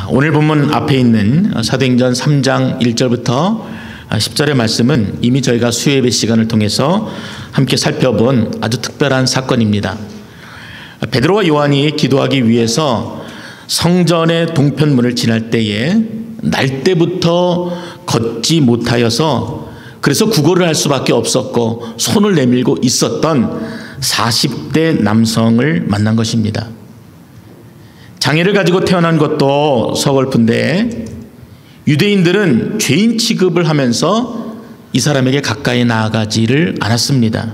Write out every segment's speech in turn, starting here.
오늘 본문 앞에 있는 사도행전 3장 1절부터 10절의 말씀은 이미 저희가 수요예배 시간을 통해서 함께 살펴본 아주 특별한 사건입니다. 베드로와 요한이 기도하기 위해서 성전의 동편문을 지날 때에 날 때부터 걷지 못하여서 그래서 구걸을 할 수밖에 없었고 손을 내밀고 있었던 40대 남성을 만난 것입니다. 장애를 가지고 태어난 것도 서글픈데 유대인들은 죄인 취급을 하면서 이 사람에게 가까이 나아가지를 않았습니다.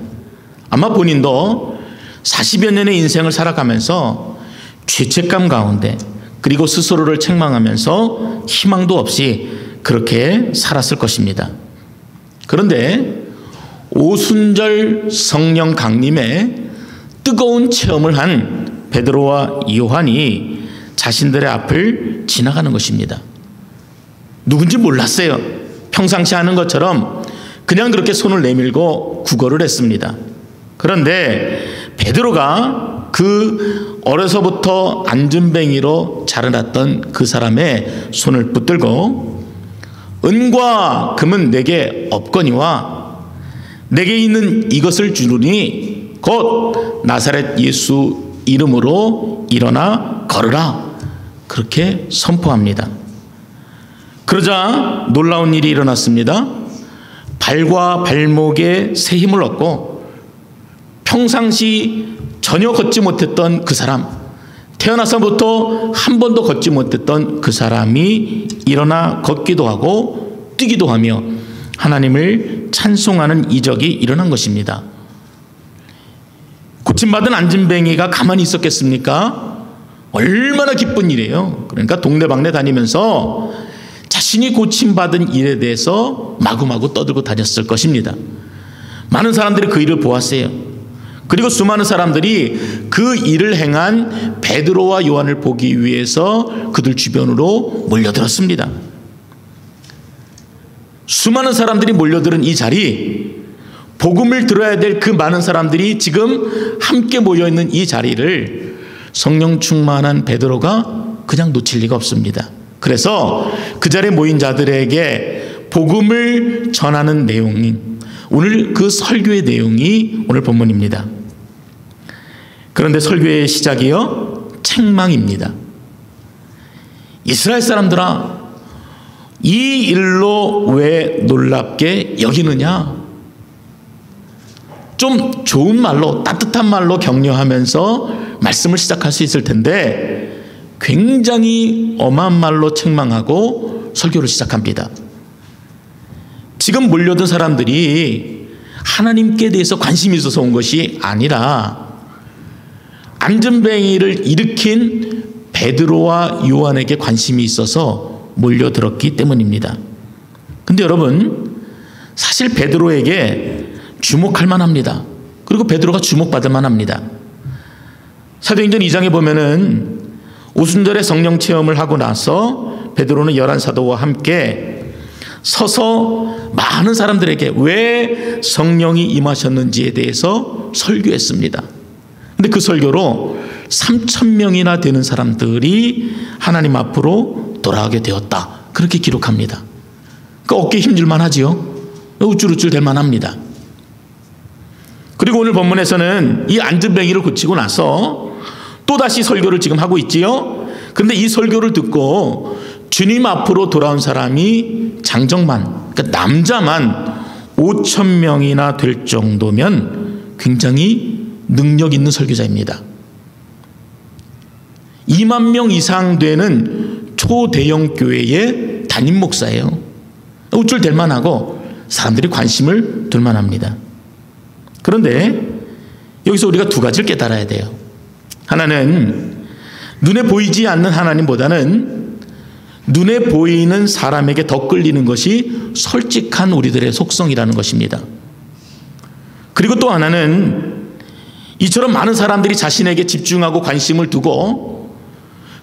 아마 본인도 40여 년의 인생을 살아가면서 죄책감 가운데 그리고 스스로를 책망하면서 희망도 없이 그렇게 살았을 것입니다. 그런데 오순절 성령 강림에 뜨거운 체험을 한 베드로와 요한이 자신들의 앞을 지나가는 것입니다. 누군지 몰랐어요. 평상시 하는 것처럼 그냥 그렇게 손을 내밀고 구걸을 했습니다. 그런데 베드로가 그 어려서부터 안전뱅이로 자라났던 그 사람의 손을 붙들고 은과 금은 내게 없거니와 내게 있는 이것을 주르니 곧 나사렛 예수 이름으로 일어나 걸으라, 그렇게 선포합니다. 그러자 놀라운 일이 일어났습니다. 발과 발목에 새 힘을 얻고 평상시 전혀 걷지 못했던 그 사람, 태어나서부터 한 번도 걷지 못했던 그 사람이 일어나 걷기도 하고 뛰기도 하며 하나님을 찬송하는 이적이 일어난 것입니다. 고침받은 안진뱅이가 가만히 있었겠습니까? 얼마나 기쁜 일이에요. 그러니까 동네방네 다니면서 자신이 고침받은 일에 대해서 마구마구 떠들고 다녔을 것입니다. 많은 사람들이 그 일을 보았어요. 그리고 수많은 사람들이 그 일을 행한 베드로와 요한을 보기 위해서 그들 주변으로 몰려들었습니다. 수많은 사람들이 몰려들은 이 자리, 복음을 들어야 될 그 많은 사람들이 지금 함께 모여있는 이 자리를 성령 충만한 베드로가 그냥 놓칠 리가 없습니다. 그래서 그 자리에 모인 자들에게 복음을 전하는 내용이 오늘 그 설교의 내용이 오늘 본문입니다. 그런데 설교의 시작이요, 책망입니다. 이스라엘 사람들아, 이 일로 왜 놀랍게 여기느냐? 좀 좋은 말로, 따뜻한 말로 격려하면서 말씀을 시작할 수 있을 텐데 굉장히 엄한 말로 책망하고 설교를 시작합니다. 지금 몰려든 사람들이 하나님께 대해서 관심이 있어서 온 것이 아니라 안전뱅이를 일으킨 베드로와 요한에게 관심이 있어서 몰려들었기 때문입니다. 근데 여러분, 사실 베드로에게 주목할 만합니다. 그리고 베드로가 주목받을 만합니다. 사도행전 2장에 보면은 오순절에 성령 체험을 하고 나서 베드로는 11사도와 함께 서서 많은 사람들에게 왜 성령이 임하셨는지에 대해서 설교했습니다. 근데 그 설교로 3,000명이나 되는 사람들이 하나님 앞으로 돌아가게 되었다, 그렇게 기록합니다. 그 어깨에 힘줄만 하지요. 우쭐우쭐 될 만합니다. 그리고 오늘 본문에서는 이 안전뱅이를 고치고 나서 또다시 설교를 지금 하고 있지요. 그런데 이 설교를 듣고 주님 앞으로 돌아온 사람이 장정만, 그러니까 남자만 5,000명이나 될 정도면 굉장히 능력 있는 설교자입니다. 2만 명 이상 되는 초대형 교회의 담임 목사예요. 우쭐댈 만하고 사람들이 관심을 둘 만합니다. 그런데 여기서 우리가 두 가지를 깨달아야 돼요. 하나는 눈에 보이지 않는 하나님보다는 눈에 보이는 사람에게 더 끌리는 것이 솔직한 우리들의 속성이라는 것입니다. 그리고 또 하나는 이처럼 많은 사람들이 자신에게 집중하고 관심을 두고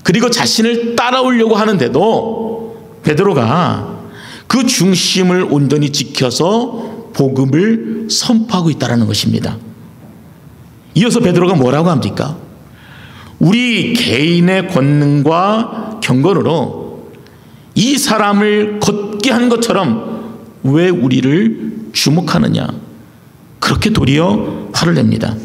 그리고 자신을 따라오려고 하는데도 베드로가 그 중심을 온전히 지켜서 복음을 선포하고 있다는 것입니다. 이어서 베드로가 뭐라고 합니까? 우리 개인의 권능과 경건으로 이 사람을 걷게 한 것처럼 왜 우리를 주목하느냐, 그렇게 도리어 화를 냅니다.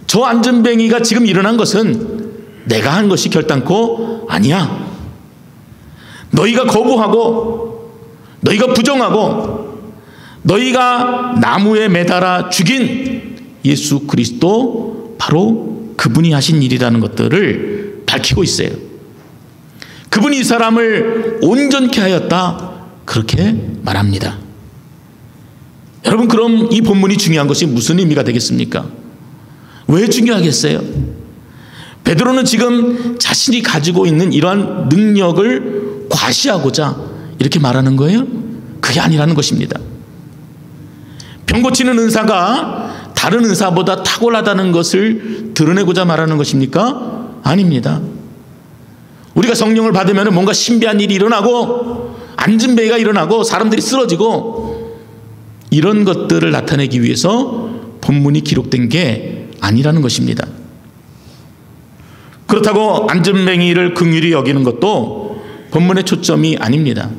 저 안전뱅이가 지금 일어난 것은 내가 한 것이 결단코 아니야. 너희가 거부하고 너희가 부정하고 너희가 나무에 매달아 죽인 예수 그리스도, 바로 그분이 하신 일이라는 것들을 밝히고 있어요. 그분이 이 사람을 온전케 하였다, 그렇게 말합니다. 여러분, 그럼 이 본문이 중요한 것이 무슨 의미가 되겠습니까? 왜 중요하겠어요? 베드로는 지금 자신이 가지고 있는 이러한 능력을 과시하고자 이렇게 말하는 거예요? 그게 아니라는 것입니다. 병 고치는 은사가 다른 은사보다 탁월하다는 것을 드러내고자 말하는 것입니까? 아닙니다. 우리가 성령을 받으면 뭔가 신비한 일이 일어나고 안진뱅이가 일어나고 사람들이 쓰러지고, 이런 것들을 나타내기 위해서 본문이 기록된 게 아니라는 것입니다. 그렇다고 안진뱅이를 긍휼히 여기는 것도 본문의 초점이 아닙니다.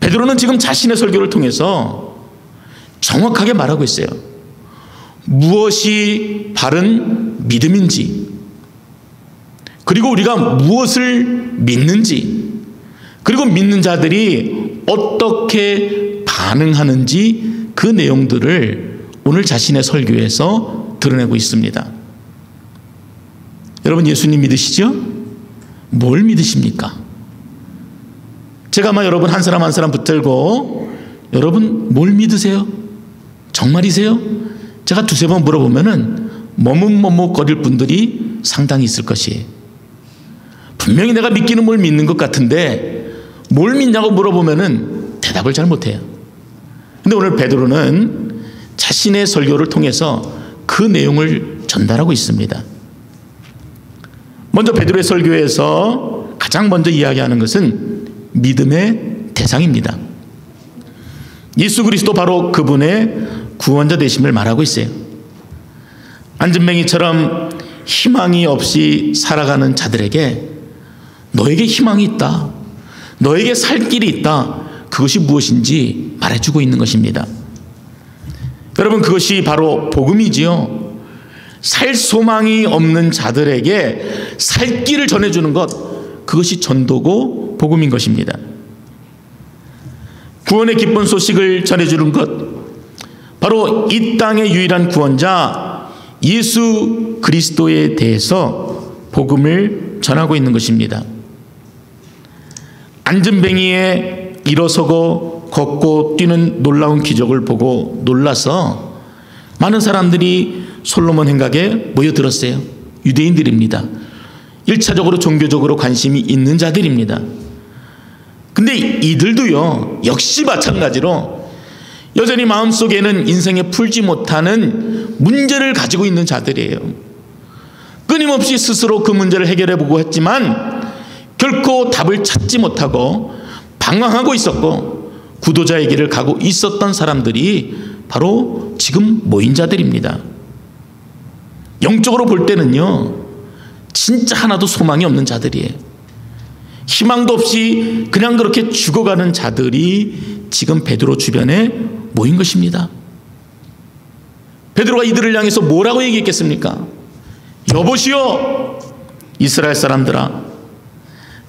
베드로는 지금 자신의 설교를 통해서 정확하게 말하고 있어요. 무엇이 바른 믿음인지, 그리고 우리가 무엇을 믿는지, 그리고 믿는 자들이 어떻게 반응하는지, 그 내용들을 오늘 자신의 설교에서 드러내고 있습니다. 여러분, 예수님 믿으시죠? 뭘 믿으십니까? 제가 아마 여러분 한 사람 한 사람 붙들고, 여러분 뭘 믿으세요? 정말이세요? 제가 두세 번 물어보면은 머뭇머뭇거릴 분들이 상당히 있을 것이에요. 분명히 내가 믿기는 뭘 믿는 것 같은데 뭘 믿냐고 물어보면은 대답을 잘 못해요. 근데 오늘 베드로는 자신의 설교를 통해서 그 내용을 전달하고 있습니다. 먼저 베드로의 설교에서 가장 먼저 이야기하는 것은 믿음의 대상입니다. 예수 그리스도, 바로 그분의 구원자 되심을 말하고 있어요. 안진뱅이처럼 희망이 없이 살아가는 자들에게 너에게 희망이 있다, 너에게 살 길이 있다, 그것이 무엇인지 말해주고 있는 것입니다. 여러분, 그것이 바로 복음이지요. 살 소망이 없는 자들에게 살 길을 전해주는 것, 그것이 전도고 복음인 것입니다. 구원의 기쁜 소식을 전해주는 것, 바로 이 땅의 유일한 구원자 예수 그리스도에 대해서 복음을 전하고 있는 것입니다. 안진뱅이의 일어서고 걷고 뛰는 놀라운 기적을 보고 놀라서 많은 사람들이 솔로몬 행각에 모여들었어요. 유대인들입니다. 1차적으로 종교적으로 관심이 있는 자들입니다. 근데 이들도요, 역시 마찬가지로 여전히 마음속에는 인생에 풀지 못하는 문제를 가지고 있는 자들이에요. 끊임없이 스스로 그 문제를 해결해 보고 했지만 결코 답을 찾지 못하고 방황하고 있었고, 구도자의 길을 가고 있었던 사람들이 바로 지금 모인 자들입니다. 영적으로 볼 때는요, 진짜 하나도 소망이 없는 자들이에요. 희망도 없이 그냥 그렇게 죽어가는 자들이 지금 베드로 주변에 모인 것입니다. 베드로가 이들을 향해서 뭐라고 얘기했겠습니까? 여보시오, 이스라엘 사람들아,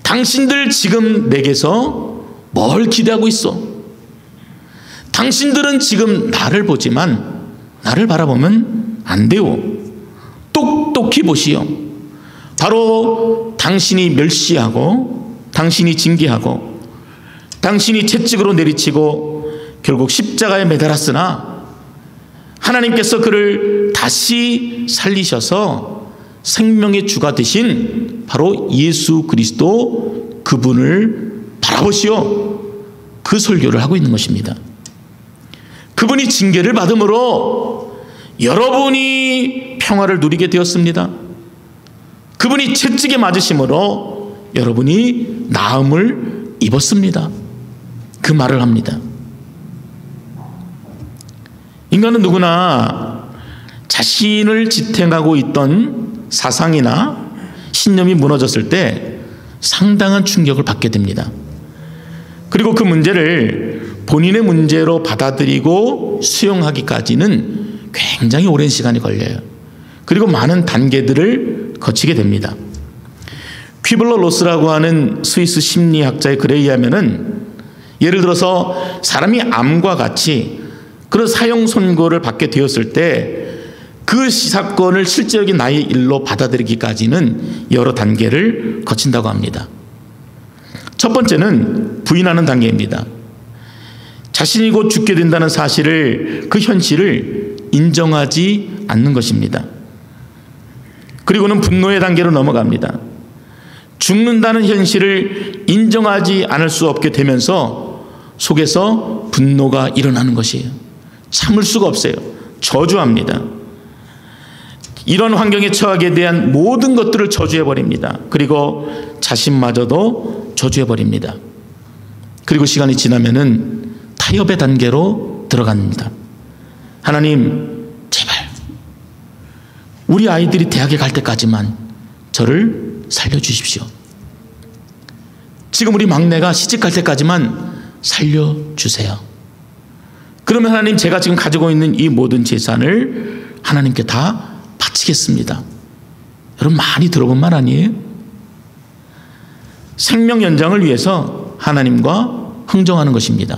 당신들 지금 내게서 뭘 기대하고 있어? 당신들은 지금 나를 보지만 나를 바라보면 안 돼요. 똑똑히 보시오. 바로 당신이 멸시하고 당신이 징계하고 당신이 채찍으로 내리치고 결국 십자가에 매달았으나 하나님께서 그를 다시 살리셔서 생명의 주가 되신 바로 예수 그리스도, 그분을 바라보시오. 그 설교를 하고 있는 것입니다. 그분이 징계를 받음으로 여러분이 평화를 누리게 되었습니다. 그분이 채찍에 맞으심으로 여러분이 나음을 입었습니다. 그 말을 합니다. 인간은 누구나 자신을 지탱하고 있던 사상이나 신념이 무너졌을 때 상당한 충격을 받게 됩니다. 그리고 그 문제를 본인의 문제로 받아들이고 수용하기까지는 굉장히 오랜 시간이 걸려요. 그리고 많은 단계들을 거치게 됩니다. 퀴블러 로스라고 하는 스위스 심리학자의 글에 의하면은 예를 들어서 사람이 암과 같이 그런 사형 선고를 받게 되었을 때 그 사건을 실제적인 나의 일로 받아들이기까지는 여러 단계를 거친다고 합니다. 첫 번째는 부인하는 단계입니다. 자신이 곧 죽게 된다는 사실을, 그 현실을 인정하지 않는 것입니다. 그리고는 분노의 단계로 넘어갑니다. 죽는다는 현실을 인정하지 않을 수 없게 되면서 속에서 분노가 일어나는 것이에요. 참을 수가 없어요. 저주합니다. 이런 환경에 처하게 대한 모든 것들을 저주해버립니다. 그리고 자신마저도 저주해버립니다. 그리고 시간이 지나면은 타협의 단계로 들어갑니다. 하나님, 제발 우리 아이들이 대학에 갈 때까지만 저를 살려주십시오. 지금 우리 막내가 시집갈 때까지만 살려주세요. 그러면 하나님, 제가 지금 가지고 있는 이 모든 재산을 하나님께 다 바치겠습니다. 여러분, 많이 들어본 말 아니에요? 생명 연장을 위해서 하나님과 흥정하는 것입니다.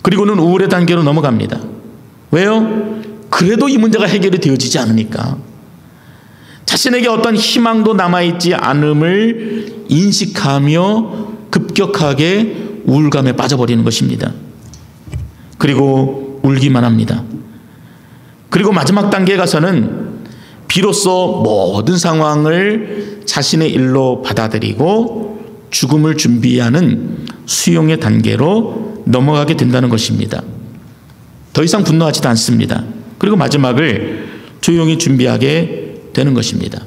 그리고는 우울의 단계로 넘어갑니다. 왜요? 그래도 이 문제가 해결이 되어지지 않으니까. 자신에게 어떤 희망도 남아있지 않음을 인식하며 급격하게 우울감에 빠져버리는 것입니다. 그리고 울기만 합니다. 그리고 마지막 단계에 가서는 비로소 모든 상황을 자신의 일로 받아들이고 죽음을 준비하는 수용의 단계로 넘어가게 된다는 것입니다. 더 이상 분노하지도 않습니다. 그리고 마지막을 조용히 준비하게 되는 것입니다.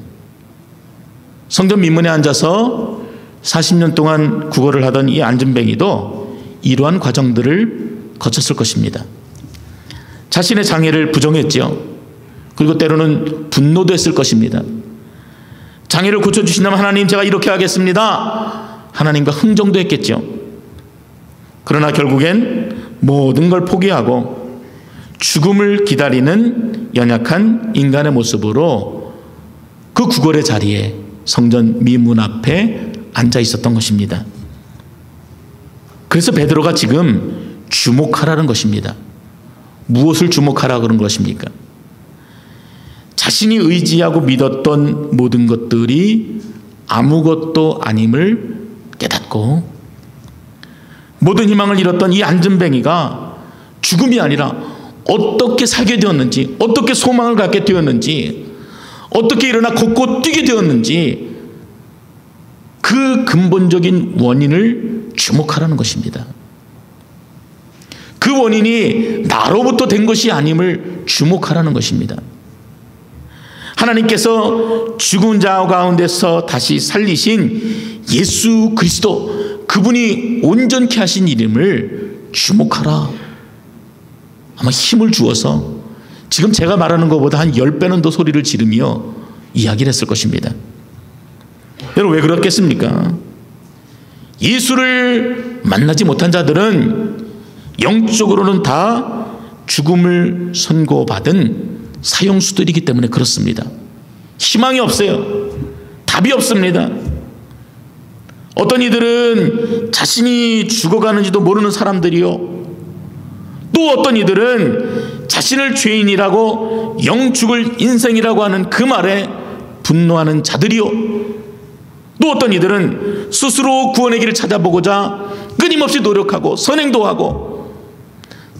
성전 민문에 앉아서 40년 동안 구걸을 하던 이 안전뱅이도 이러한 과정들을 거쳤을 것입니다. 자신의 장애를 부정했지요. 그리고 때로는 분노도 했을 것입니다. 장애를 고쳐주신다면 하나님, 제가 이렇게 하겠습니다. 하나님과 흥정도 했겠죠. 그러나 결국엔 모든 걸 포기하고 죽음을 기다리는 연약한 인간의 모습으로 그 구걸의 자리에 성전 미문 앞에 앉아 있었던 것입니다. 그래서 베드로가 지금 주목하라는 것입니다. 무엇을 주목하라 그런 것입니까? 자신이 의지하고 믿었던 모든 것들이 아무것도 아님을 깨닫고 모든 희망을 잃었던 이 안전뱅이가 죽음이 아니라 어떻게 살게 되었는지, 어떻게 소망을 갖게 되었는지, 어떻게 일어나 걷고 뛰게 되었는지 그 근본적인 원인을 주목하라는 것입니다. 그 원인이 나로부터 된 것이 아님을 주목하라는 것입니다. 하나님께서 죽은 자 가운데서 다시 살리신 예수 그리스도, 그분이 온전케 하신 이름을 주목하라. 아마 힘을 주어서 지금 제가 말하는 것보다 한 10배는 더 소리를 지르며 이야기를 했을 것입니다. 여러분, 왜 그렇겠습니까? 예수를 만나지 못한 자들은 영적으로는 다 죽음을 선고받은 사형수들이기 때문에 그렇습니다. 희망이 없어요. 답이 없습니다. 어떤 이들은 자신이 죽어가는지도 모르는 사람들이요, 또 어떤 이들은 자신을 죄인이라고 영죽을 인생이라고 하는 그 말에 분노하는 자들이요, 또 어떤 이들은 스스로 구원의 길을 찾아보고자 끊임없이 노력하고 선행도 하고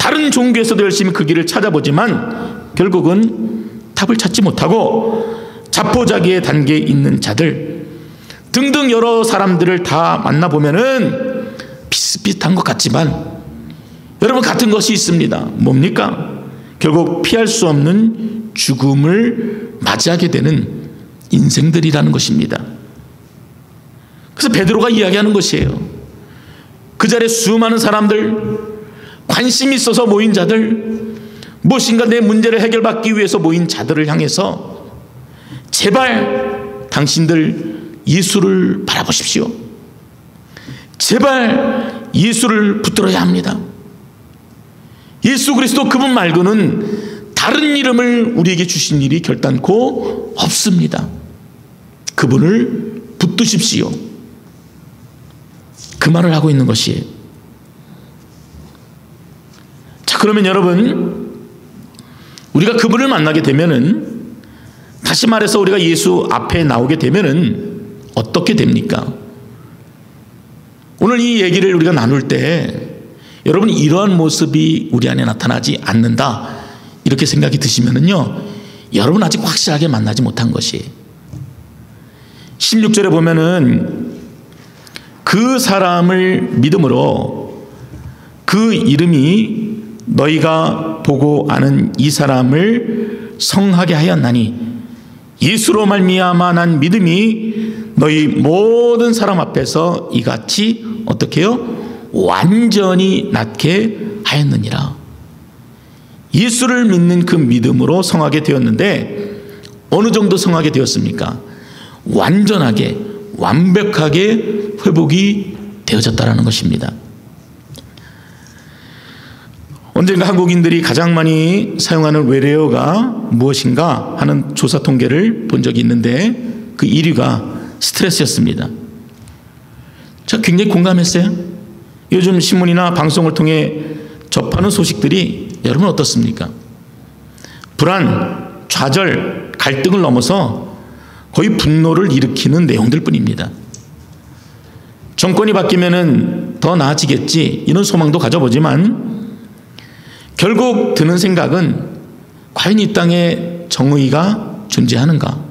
다른 종교에서도 열심히 그 길을 찾아보지만 결국은 답을 찾지 못하고 자포자기의 단계에 있는 자들 등등 여러 사람들을 다 만나보면은 비슷비슷한 것 같지만 여러분, 같은 것이 있습니다. 뭡니까? 결국 피할 수 없는 죽음을 맞이하게 되는 인생들이라는 것입니다. 그래서 베드로가 이야기하는 것이에요. 그 자리에 수많은 사람들, 관심이 있어서 모인 자들, 무엇인가 내 문제를 해결받기 위해서 모인 자들을 향해서 제발 당신들 예수를 바라보십시오. 제발 예수를 붙들어야 합니다. 예수 그리스도 그분 말고는 다른 이름을 우리에게 주신 일이 결단코 없습니다. 그분을 붙드십시오. 그 말을 하고 있는 것이에요. 자, 그러면 여러분, 우리가 그분을 만나게 되면은, 다시 말해서 우리가 예수 앞에 나오게 되면은 어떻게 됩니까? 오늘 이 얘기를 우리가 나눌 때 여러분 이러한 모습이 우리 안에 나타나지 않는다 이렇게 생각이 드시면은요, 여러분 아직 확실하게 만나지 못한 것이 16절에 보면은 그 사람을 믿음으로 그 이름이 너희가 보고 아는 이 사람을 성하게 하였나니 예수로 말미암아 난 믿음이 너희 모든 사람 앞에서 이같이 어떻게 해요? 완전히 낫게 하였느니라. 예수를 믿는 그 믿음으로 성하게 되었는데 어느 정도 성하게 되었습니까? 완전하게 완벽하게 회복이 되어졌다는 것입니다. 언젠가 한국인들이 가장 많이 사용하는 외래어가 무엇인가 하는 조사 통계를 본 적이 있는데 그 1위가 스트레스였습니다. 저 굉장히 공감했어요. 요즘 신문이나 방송을 통해 접하는 소식들이 여러분 어떻습니까? 불안, 좌절, 갈등을 넘어서 거의 분노를 일으키는 내용들 뿐입니다. 정권이 바뀌면은 더 나아지겠지 이런 소망도 가져보지만 결국 드는 생각은 과연 이 땅에 정의가 존재하는가?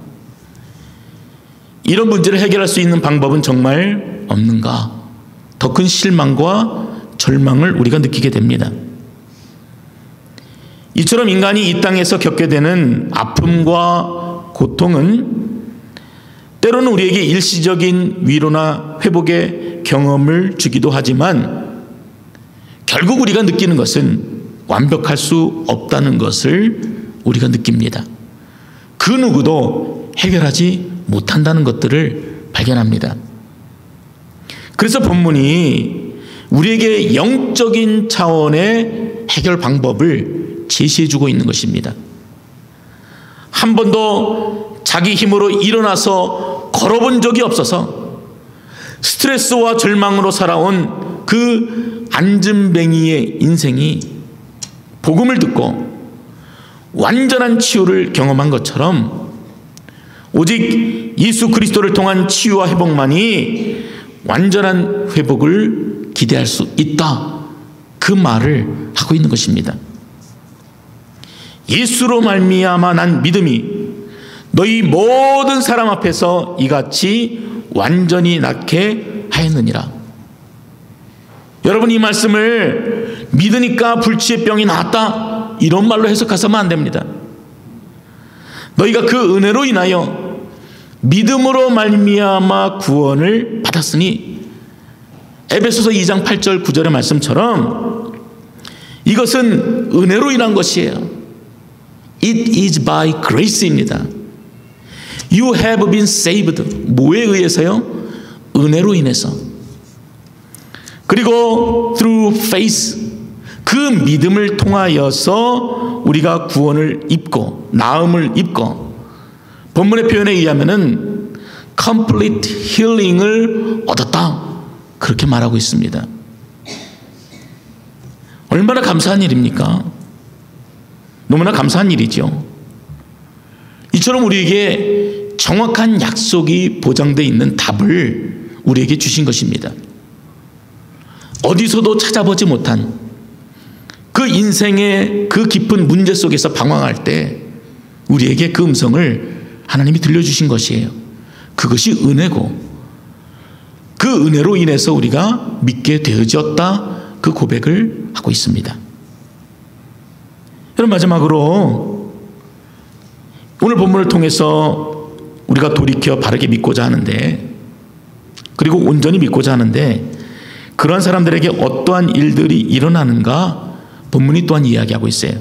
이런 문제를 해결할 수 있는 방법은 정말 없는가? 더 큰 실망과 절망을 우리가 느끼게 됩니다. 이처럼 인간이 이 땅에서 겪게 되는 아픔과 고통은 때로는 우리에게 일시적인 위로나 회복의 경험을 주기도 하지만 결국 우리가 느끼는 것은 완벽할 수 없다는 것을 우리가 느낍니다. 그 누구도 해결하지 못한다는 것들을 발견합니다. 그래서 본문이 우리에게 영적인 차원의 해결 방법을 제시해주고 있는 것입니다. 한 번도 자기 힘으로 일어나서 걸어본 적이 없어서 스트레스와 절망으로 살아온 그 앉은뱅이의 인생이 복음을 듣고 완전한 치유를 경험한 것처럼 오직 예수 그리스도를 통한 치유와 회복만이 완전한 회복을 기대할 수 있다. 그 말을 하고 있는 것입니다. 예수로 말미암아 난 믿음이 너희 모든 사람 앞에서 이같이 완전히 낫게 하였느니라. 여러분 이 말씀을 믿으니까 불치의 병이 나았다 이런 말로 해석하서는 안 됩니다. 너희가 그 은혜로 인하여 믿음으로 말미암아 구원을 받았으니 에베소서 2장 8절 9절의 말씀처럼 이것은 은혜로 인한 것이에요. It is by grace입니다. You have been saved. 뭐에 의해서요? 은혜로 인해서. 그리고 through faith, 그 믿음을 통하여서 우리가 구원을 입고 나음을 입고 본문의 표현에 의하면은 complete healing을 얻었다 그렇게 말하고 있습니다. 얼마나 감사한 일입니까? 너무나 감사한 일이죠. 이처럼 우리에게 정확한 약속이 보장되어 있는 답을 우리에게 주신 것입니다. 어디서도 찾아보지 못한 그 인생의 그 깊은 문제 속에서 방황할 때 우리에게 그 음성을 하나님이 들려주신 것이에요. 그것이 은혜고 그 은혜로 인해서 우리가 믿게 되어졌다 그 고백을 하고 있습니다. 여러분 마지막으로 오늘 본문을 통해서 우리가 돌이켜 바르게 믿고자 하는데 그리고 온전히 믿고자 하는데 그러한 사람들에게 어떠한 일들이 일어나는가 본문이 또한 이야기하고 있어요.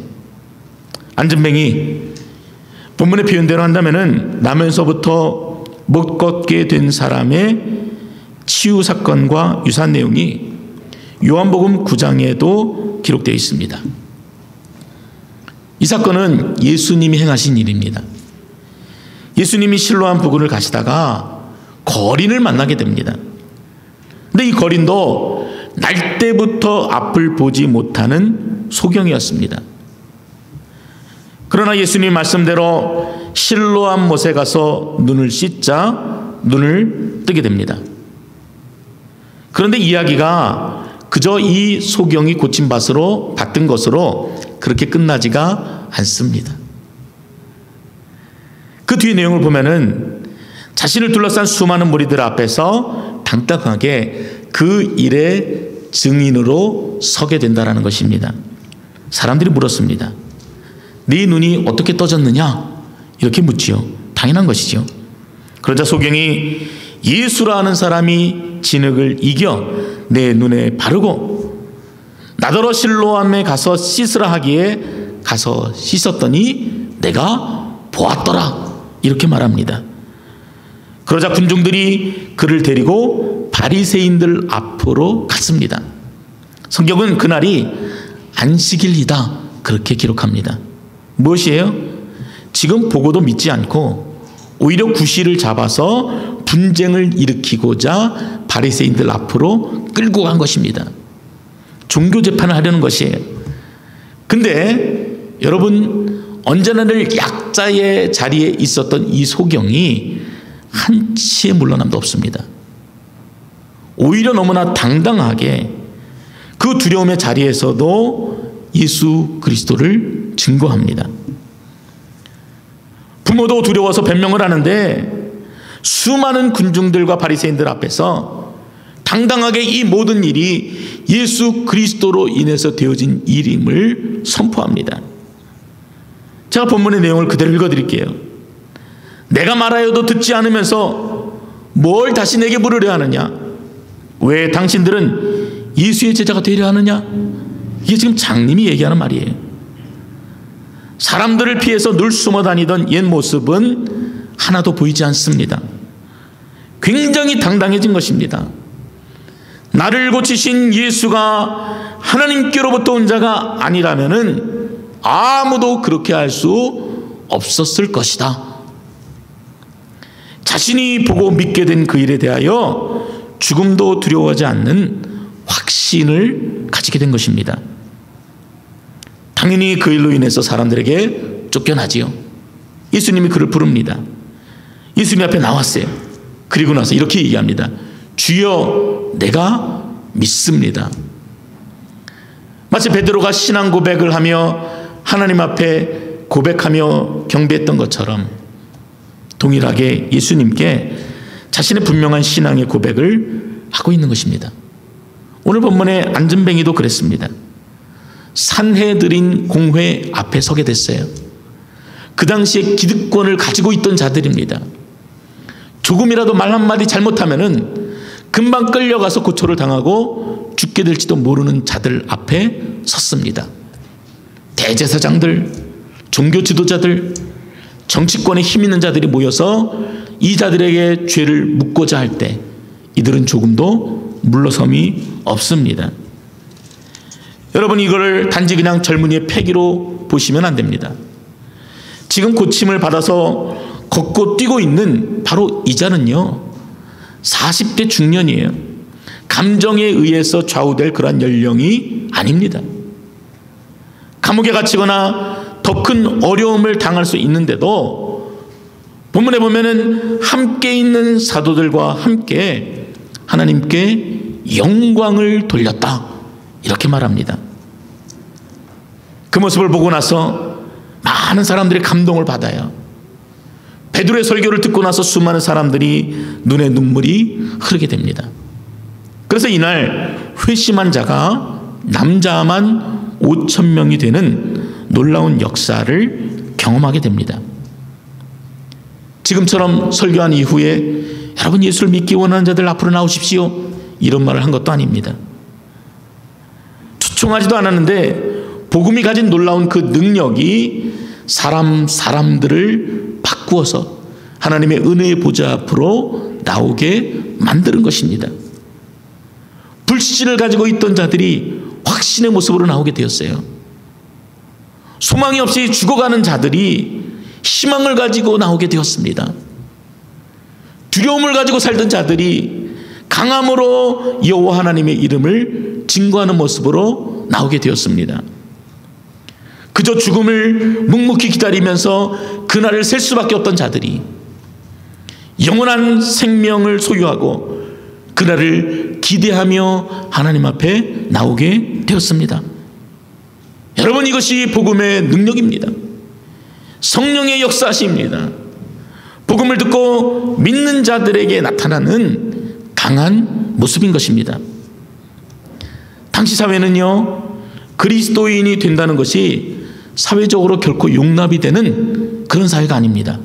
앉은뱅이 본문의 표현대로 한다면은 나면서부터 못 걷게 된 사람의 치유 사건과 유사한 내용이 요한복음 9장에도 기록되어 있습니다. 이 사건은 예수님이 행하신 일입니다. 예수님이 실로암 부근을 가시다가 거린을 만나게 됩니다. 근데 이 거린도 날 때부터 앞을 보지 못하는 소경이었습니다. 그러나 예수님 말씀대로 실로암 못에 가서 눈을 씻자 눈을 뜨게 됩니다. 그런데 이야기가 그저 이 소경이 고침받은 것으로 그렇게 끝나지가 않습니다. 그 뒤의 내용을 보면은 자신을 둘러싼 수많은 무리들 앞에서 당당하게 그 일의 증인으로 서게 된다는 것입니다. 사람들이 물었습니다. 네 눈이 어떻게 떠졌느냐? 이렇게 묻지요. 당연한 것이죠. 그러자 소경이 예수라는 사람이 진흙을 이겨 내 눈에 바르고 나더러 실로암에 가서 씻으라 하기에 가서 씻었더니 내가 보았더라. 이렇게 말합니다. 그러자 군중들이 그를 데리고 바리새인들 앞으로 갔습니다. 성경은 그날이 안식일이다 그렇게 기록합니다. 무엇이에요? 지금 보고도 믿지 않고 오히려 구실을 잡아서 분쟁을 일으키고자 바리새인들 앞으로 끌고 간 것입니다. 종교 재판을 하려는 것이에요. 근데 여러분, 언제나 늘 약자의 자리에 있었던 이 소경이 한치의 물러남도 없습니다. 오히려 너무나 당당하게 그 두려움의 자리에서도 예수 그리스도를 증거합니다. 부모도 두려워서 변명을 하는데 수많은 군중들과 바리새인들 앞에서 당당하게 이 모든 일이 예수 그리스도로 인해서 되어진 일임을 선포합니다. 제가 본문의 내용을 그대로 읽어드릴게요. 내가 말하여도 듣지 않으면서 뭘 다시 내게 물으려 하느냐? 왜 당신들은 예수의 제자가 되려 하느냐? 이게 지금 장님이 얘기하는 말이에요. 사람들을 피해서 늘 숨어 다니던 옛 모습은 하나도 보이지 않습니다. 굉장히 당당해진 것입니다. 나를 고치신 예수가 하나님께로부터 온 자가 아니라면은 아무도 그렇게 할 수 없었을 것이다. 자신이 보고 믿게 된 그 일에 대하여 죽음도 두려워하지 않는 확신을 가지게 된 것입니다. 당연히 그 일로 인해서 사람들에게 쫓겨나지요. 예수님이 그를 부릅니다. 예수님 앞에 나왔어요. 그리고 나서 이렇게 얘기합니다. 주여, 내가 믿습니다. 마치 베드로가 신앙 고백을 하며 하나님 앞에 고백하며 경배했던 것처럼 동일하게 예수님께 자신의 분명한 신앙의 고백을 하고 있는 것입니다. 오늘 본문의 안전뱅이도 그랬습니다. 산헤드린 공회 앞에 서게 됐어요. 그 당시에 기득권을 가지고 있던 자들입니다. 조금이라도 말 한마디 잘못하면은 금방 끌려가서 고초를 당하고 죽게 될지도 모르는 자들 앞에 섰습니다. 대제사장들, 종교 지도자들, 정치권에 힘 있는 자들이 모여서 이 자들에게 죄를 묻고자 할 때 이들은 조금도 물러섬이 없습니다. 여러분, 이거를 단지 그냥 젊은이의 패기로 보시면 안 됩니다. 지금 고침을 받아서 걷고 뛰고 있는 바로 이 자는요, 40대 중년이에요. 감정에 의해서 좌우될 그러한 연령이 아닙니다. 감옥에 갇히거나 더 큰 어려움을 당할 수 있는데도 본문에 보면은 함께 있는 사도들과 함께 하나님께 영광을 돌렸다 이렇게 말합니다. 그 모습을 보고 나서 많은 사람들이 감동을 받아요. 베드로의 설교를 듣고 나서 수많은 사람들이 눈에 눈물이 흐르게 됩니다. 그래서 이날 회심한 자가 남자만 5,000명이 되는 놀라운 역사를 경험하게 됩니다. 지금처럼 설교한 이후에 여러분, 예수를 믿기 원하는 자들 앞으로 나오십시오 이런 말을 한 것도 아닙니다. 초청하지도 않았는데 복음이 가진 놀라운 그 능력이 사람들을 바꾸어서 하나님의 은혜의 보좌 앞으로 나오게 만드는 것입니다. 불신을 가지고 있던 자들이 확신의 모습으로 나오게 되었어요. 소망이 없이 죽어가는 자들이 희망을 가지고 나오게 되었습니다. 두려움을 가지고 살던 자들이 강함으로 여호와 하나님의 이름을 증거하는 모습으로 나오게 되었습니다. 그저 죽음을 묵묵히 기다리면서 그날을 셀 수밖에 없던 자들이 영원한 생명을 소유하고 그날을 기대하며 하나님 앞에 나오게 되었습니다. 여러분, 이것이 복음의 능력입니다. 성령의 역사심입니다. 복음을 듣고 믿는 자들에게 나타나는 강한 모습인 것입니다. 당시 사회는요, 그리스도인이 된다는 것이 사회적으로 결코 용납이 되는 그런 사회가 아닙니다.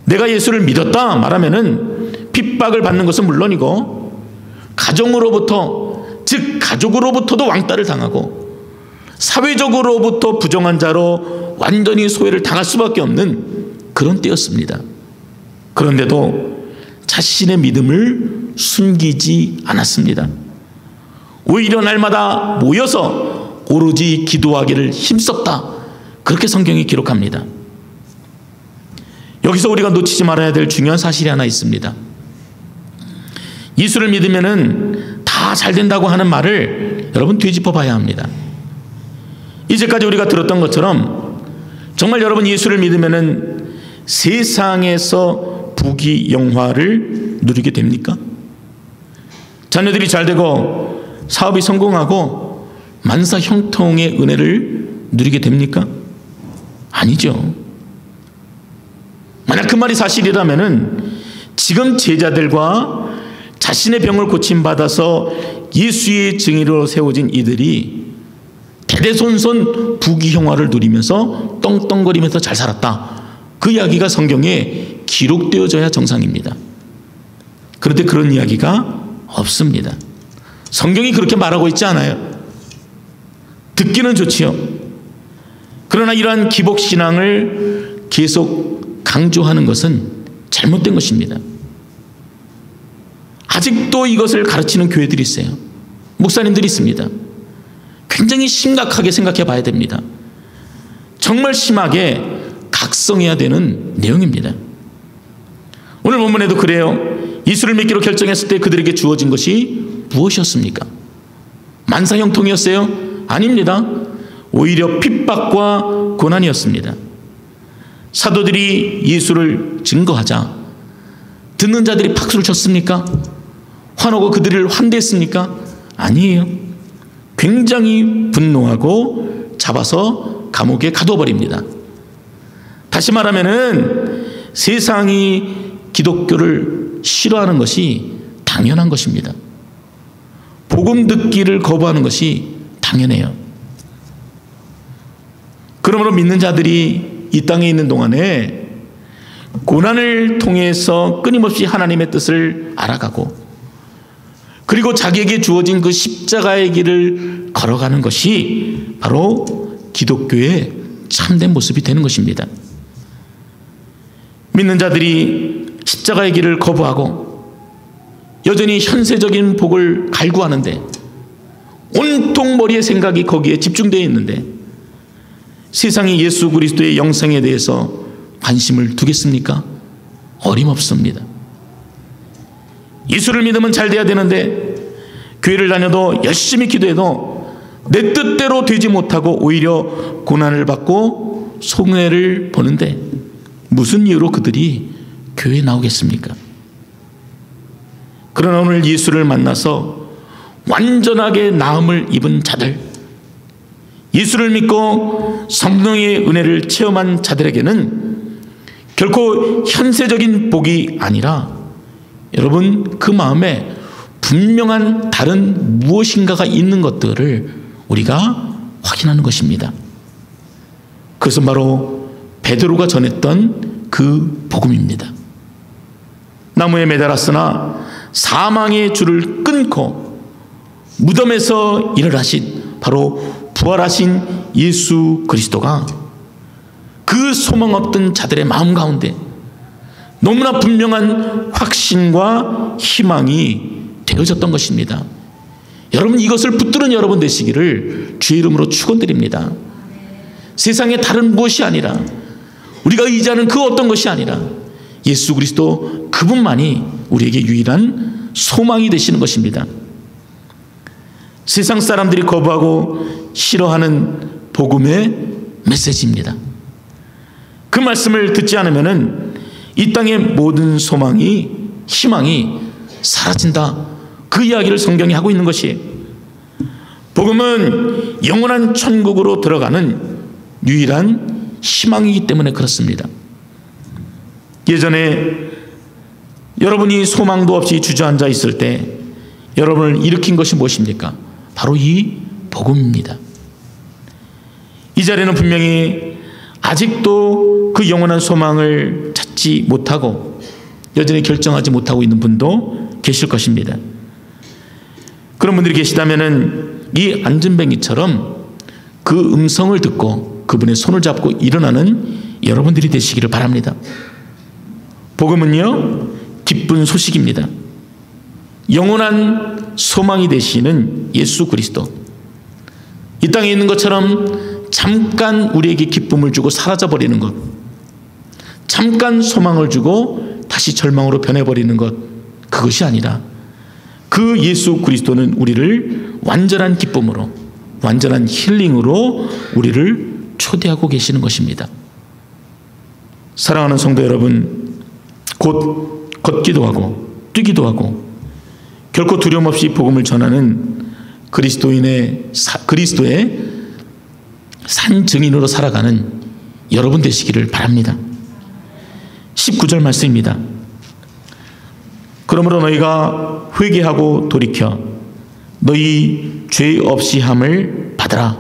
내가 예수를 믿었다 말하면은 핍박을 받는 것은 물론이고 가정으로부터, 즉 가족으로부터도 왕따를 당하고 사회적으로부터 부정한 자로 완전히 소외를 당할 수밖에 없는 그런 때였습니다. 그런데도 자신의 믿음을 숨기지 않았습니다. 오히려 날마다 모여서 오로지 기도하기를 힘썼다, 그렇게 성경이 기록합니다. 여기서 우리가 놓치지 말아야 될 중요한 사실이 하나 있습니다. 예수를 믿으면은 다 잘 된다고 하는 말을 여러분 되짚어 봐야 합니다. 이제까지 우리가 들었던 것처럼 정말 여러분 예수를 믿으면은 세상에서 부귀영화를 누리게 됩니까? 자녀들이 잘 되고 사업이 성공하고 만사 형통의 은혜를 누리게 됩니까? 아니죠. 만약 그 말이 사실이라면은 지금 제자들과 자신의 병을 고침받아서 예수의 증인으로 세워진 이들이 대대손손 부귀영화를 누리면서 떵떵거리면서 잘 살았다, 그 이야기가 성경에 기록되어져야 정상입니다. 그런데 그런 이야기가 없습니다. 성경이 그렇게 말하고 있지 않아요. 듣기는 좋지요. 그러나 이러한 기복신앙을 계속 강조하는 것은 잘못된 것입니다. 아직도 이것을 가르치는 교회들이 있어요. 목사님들이 있습니다. 굉장히 심각하게 생각해 봐야 됩니다. 정말 심하게 각성해야 되는 내용입니다. 오늘 본문에도 그래요. 예수를 믿기로 결정했을 때 그들에게 주어진 것이 무엇이었습니까? 만사형통이었어요? 아닙니다. 오히려 핍박과 고난이었습니다. 사도들이 예수를 증거하자 듣는 자들이 박수를 쳤습니까? 환호고 그들을 환대했습니까? 아니에요. 굉장히 분노하고 잡아서 감옥에 가둬버립니다. 다시 말하면은 세상이 기독교를 싫어하는 것이 당연한 것입니다. 복음 듣기를 거부하는 것이 당연해요. 그러므로 믿는 자들이 이 땅에 있는 동안에 고난을 통해서 끊임없이 하나님의 뜻을 알아가고, 그리고 자기에게 주어진 그 십자가의 길을 걸어가는 것이 바로 기독교의 참된 모습이 되는 것입니다. 믿는 자들이 십자가의 길을 거부하고 여전히 현세적인 복을 갈구하는데, 온통 머리의 생각이 거기에 집중되어 있는데 세상이 예수 그리스도의 영생에 대해서 관심을 두겠습니까? 어림없습니다. 예수를 믿으면 잘 돼야 되는데 교회를 다녀도 열심히 기도해도 내 뜻대로 되지 못하고 오히려 고난을 받고 손해를 보는데 무슨 이유로 그들이 교회에 나오겠습니까? 그러나 오늘 예수를 만나서 완전하게 나음을 입은 자들, 예수를 믿고 성령의 은혜를 체험한 자들에게는 결코 현세적인 복이 아니라 여러분 그 마음에 분명한 다른 무엇인가가 있는 것들을 우리가 확인하는 것입니다. 그것은 바로 베드로가 전했던 그 복음입니다. 나무에 매달았으나 사망의 줄을 끊고 무덤에서 일어나신 바로 부활하신 예수 그리스도가 그 소망 없던 자들의 마음 가운데 너무나 분명한 확신과 희망이 되어졌던 것입니다. 여러분, 이것을 붙드는 여러분 되시기를 주의 이름으로 축원드립니다. 세상에 다른 무엇이 아니라, 우리가 의지하는 그 어떤 것이 아니라 예수 그리스도 그분만이 우리에게 유일한 소망이 되시는 것입니다. 세상 사람들이 거부하고 싫어하는 복음의 메시지입니다. 그 말씀을 듣지 않으면 이 땅의 모든 소망이, 희망이 사라진다. 그 이야기를 성경이 하고 있는 것이에요. 복음은 영원한 천국으로 들어가는 유일한 희망이기 때문에 그렇습니다. 예전에 여러분이 소망도 없이 주저앉아 있을 때 여러분을 일으킨 것이 무엇입니까? 바로 이 복음입니다. 이 자리에는 분명히 아직도 그 영원한 소망을 찾지 못하고 여전히 결정하지 못하고 있는 분도 계실 것입니다. 그런 분들이 계시다면 이 안전뱅이처럼 그 음성을 듣고 그분의 손을 잡고 일어나는 여러분들이 되시기를 바랍니다. 복음은요, 기쁜 소식입니다. 영원한 소망이 되시는 예수 그리스도, 이 땅에 있는 것처럼 잠깐 우리에게 기쁨을 주고 사라져버리는 것, 잠깐 소망을 주고 다시 절망으로 변해버리는 것, 그것이 아니라 그 예수 그리스도는 우리를 완전한 기쁨으로, 완전한 힐링으로 우리를 초대하고 계시는 것입니다. 사랑하는 성도 여러분, 곧 걷기도 하고 뛰기도 하고 결코 두려움 없이 복음을 전하는 그리스도의 산 증인으로 살아가는 여러분 되시기를 바랍니다. 19절 말씀입니다. 그러므로 너희가 회개하고 돌이켜 너희 죄 없이 함을 받으라.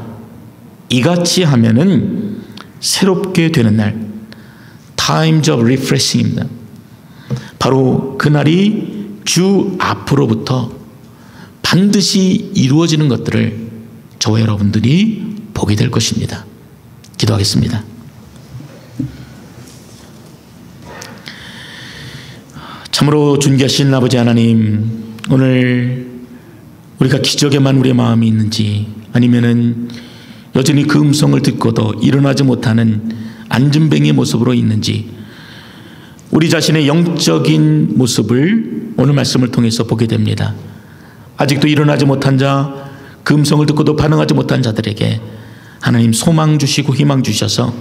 이같이 하면은 새롭게 되는 날, Times of Refreshing입니다. 바로 그날이 주 앞으로부터 반드시 이루어지는 것들을 저와 여러분들이 보게 될 것입니다. 기도하겠습니다. 참으로 존귀하신 아버지 하나님, 오늘 우리가 기적에만 우리의 마음이 있는지 아니면은 여전히 그 음성을 듣고도 일어나지 못하는 안전뱅이의 모습으로 있는지 우리 자신의 영적인 모습을 오늘 말씀을 통해서 보게 됩니다. 아직도 일어나지 못한 자, 그 음성을 듣고도 반응하지 못한 자들에게 하나님 소망 주시고 희망 주셔서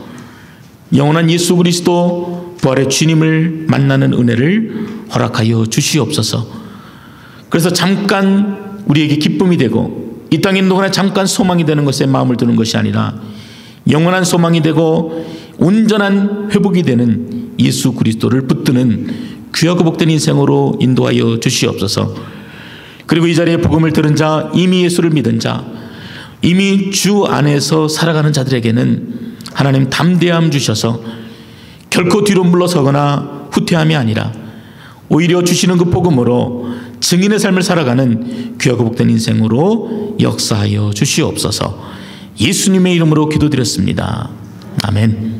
영원한 예수 그리스도 부활의 주님을 만나는 은혜를 허락하여 주시옵소서. 그래서 잠깐 우리에게 기쁨이 되고 이 땅에 있는 동안에 잠깐 소망이 되는 것에 마음을 두는 것이 아니라 영원한 소망이 되고 온전한 회복이 되는 예수 그리스도를 붙드는 귀하고 복된 인생으로 인도하여 주시옵소서. 그리고 이 자리에 복음을 들은 자, 이미 예수를 믿은 자, 이미 주 안에서 살아가는 자들에게는 하나님 담대함 주셔서 결코 뒤로 물러서거나 후퇴함이 아니라 오히려 주시는 그 복음으로 증인의 삶을 살아가는 귀하고 복된 인생으로 역사하여 주시옵소서. 예수님의 이름으로 기도드렸습니다. 아멘.